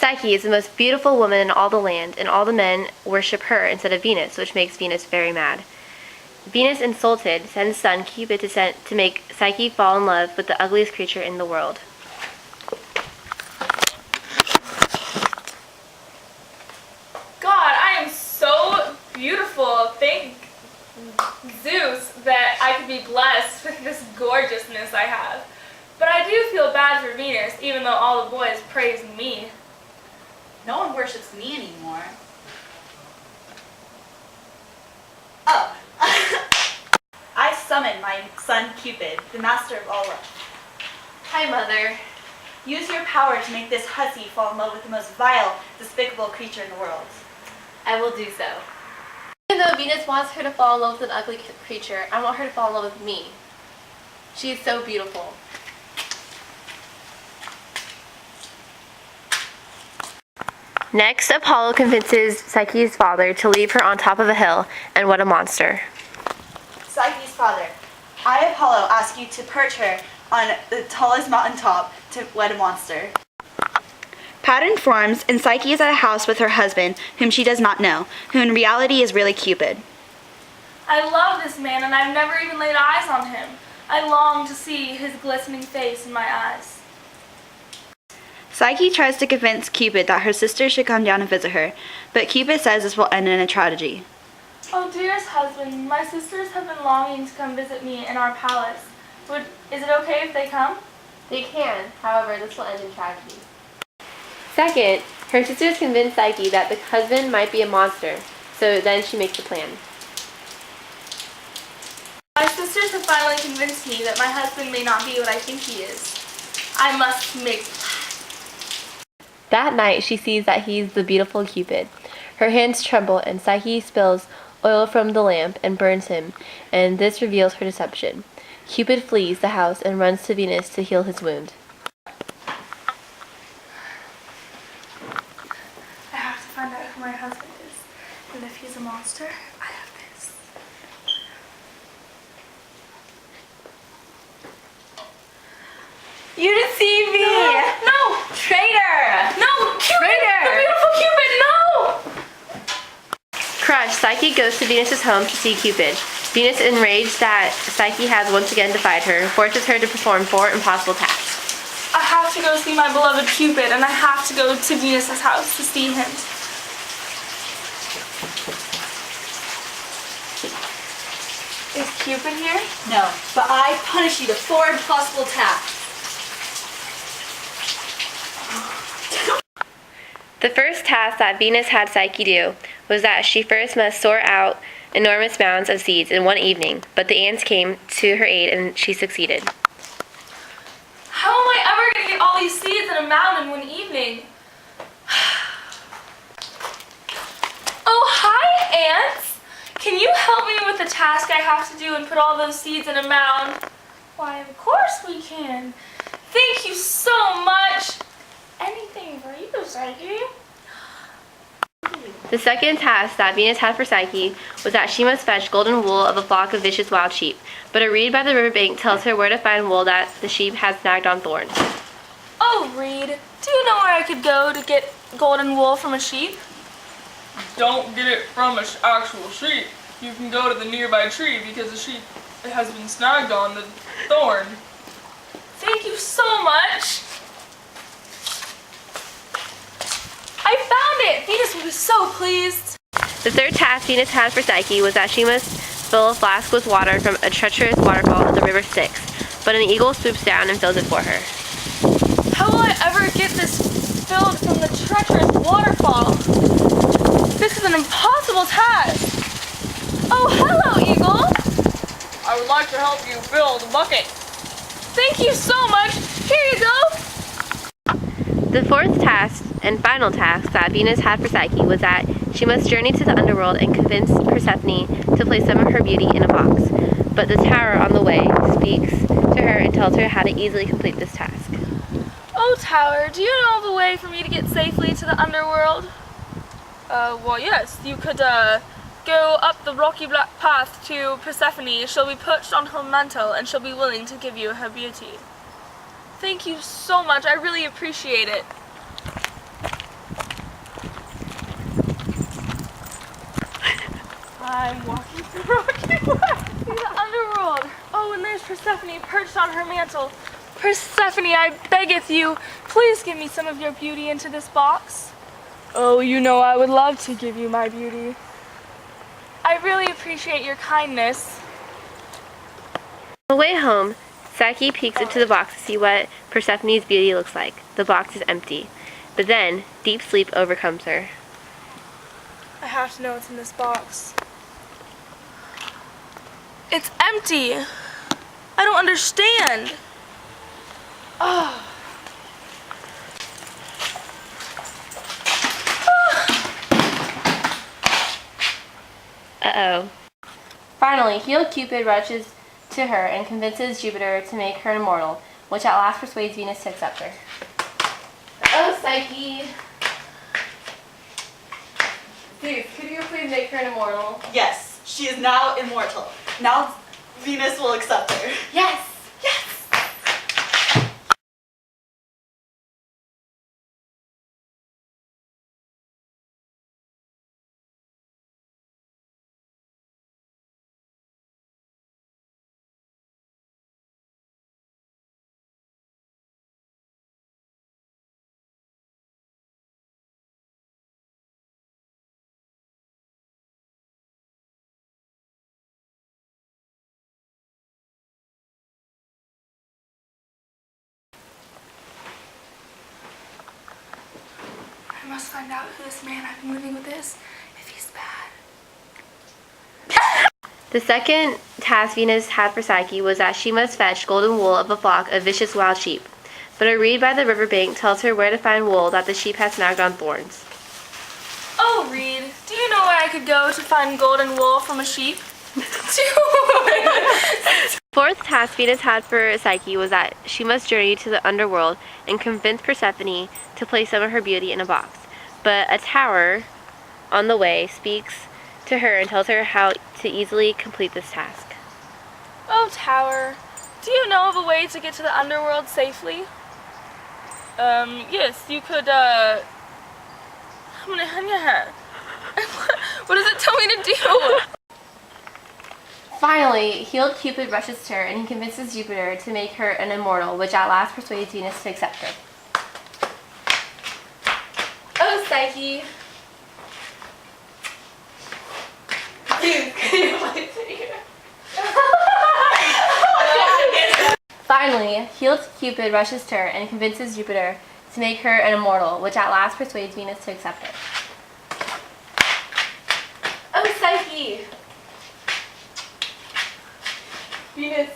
Psyche is the most beautiful woman in all the land, and all the men worship her instead of Venus, which makes Venus very mad. Venus, insulted, sends son Cupid to make Psyche fall in love with the ugliest creature in the world. God, I am so beautiful. Thank Zeus that I could be blessed with this gorgeousness I have. But I do feel bad for Venus, even though all the boys praise me. No one worships me anymore. Oh. I summon my son Cupid, the master of all love. Hi, Mother. Use your power to make this hussy fall in love with the most vile, despicable creature in the world. I will do so. Even though Venus wants her to fall in love with an ugly creature, I want her to fall in love with me. She is so beautiful. Next, Apollo convinces Psyche's father to leave her on top of a hill, and what a monster. Psyche's father, I, Apollo, ask you to perch her on the tallest mountaintop to wed a monster. Pattern forms, and Psyche is at a house with her husband, whom she does not know, who in reality is really Cupid. I love this man, and I've never even laid eyes on him. I long to see his glistening face in my eyes. Psyche tries to convince Cupid that her sister should come down and visit her, but Cupid says this will end in a tragedy. Oh, dearest husband, my sisters have been longing to come visit me in our palace. Is it okay if they come? They can, however, this will end in tragedy. Second, her sisters convince Psyche that the husband might be a monster, so then she makes a plan. My sisters have finally convinced me that my husband may not be what I think he is. I must make... That night, she sees that he's the beautiful Cupid. Her hands tremble, and Psyche spills oil from the lamp and burns him, and this reveals her deception. Cupid flees the house and runs to Venus to heal his wound. I have to find out who my husband is, and if he's a monster, I have this. You deceive me! No! Traitor! No! Cupid! Traitor! The beautiful Cupid! No! Crushed, Psyche goes to Venus's home to see Cupid. Venus, enraged that Psyche has once again defied her, forces her to perform 4 impossible tasks. I have to go see my beloved Cupid, and I have to go to Venus's house to see him. Is Cupid here? No, but I punish you to 4 impossible tasks. The first task that Venus had Psyche do was that she first must sort out enormous mounds of seeds in one evening, but the ants came to her aid and she succeeded. How am I ever going to get all these seeds in a mound in one evening? Oh, hi, ants! Can you help me with the task I have to do and put all those seeds in a mound? Why, of course we can. Thank you so much. Anything for you, Psyche. The second task that Venus had for Psyche was that she must fetch golden wool of a flock of vicious wild sheep, but a reed by the riverbank tells her where to find wool that the sheep has snagged on thorns. Oh, Reed, do you know where I could go to get golden wool from a sheep? Don't get it from an actual sheep. You can go to the nearby tree because the sheep has been snagged on the thorn. Thank you so much. I found it! Venus will be so pleased. The third task Venus had for Psyche was that she must fill a flask with water from a treacherous waterfall in the river Styx, but an eagle swoops down and fills it for her. How will I ever get this filled from the treacherous waterfall? This is an impossible task. Oh, hello, eagle. I would like to help you fill the bucket. Thank you so much. Here you go. The fourth task and final task that Venus had for Psyche was that she must journey to the underworld and convince Persephone to place some of her beauty in a box. But the tower on the way speaks to her and tells her how to easily complete this task. Oh, tower, do you know of a way for me to get safely to the underworld? Well, yes, you could, go up the rocky black path to Persephone. She'll be perched on her mantle, and she'll be willing to give you her beauty. Thank you so much. I really appreciate it. I'm walking through rocky paths through the underworld. Oh, and there's Persephone perched on her mantle. Persephone, I beggeth you, please give me some of your beauty into this box. Oh, you know I would love to give you my beauty. I really appreciate your kindness. On the way home, Psyche peeks into the box to see what Persephone's beauty looks like. The box is empty. But then, deep sleep overcomes her. I have to know what's in this box. It's empty. I don't understand. Oh. Uh-oh. Finally, healed Cupid rushes to her and convinces Jupiter to make her immortal, which at last persuades Venus to accept her. Oh, Psyche! Zeus, could you please make her an immortal? Yes, she is now immortal. Now Venus will accept her. Yes! Yes! I must find out who this man I've been living with is, if he's bad. The second task Venus had for Psyche was that she must fetch golden wool of a flock of vicious wild sheep. But a reed by the riverbank tells her where to find wool that the sheep had snagged on thorns. Oh, Reed, do you know where I could go to find golden wool from a sheep? Fourth task Venus had for Psyche was that she must journey to the underworld and convince Persephone to place some of her beauty in a box. But a tower on the way speaks to her and tells her how to easily complete this task. Oh, Tower, do you know of a way to get to the underworld safely? Yes, you could, what does it tell me to do? Finally, healed Cupid rushes to her and he convinces Jupiter to make her an immortal, which at last persuades Venus to accept her. Oh, Psyche! Finally, healed Cupid rushes to her and convinces Jupiter to make her an immortal, which at last persuades Venus to accept her. Oh, Psyche! Venus.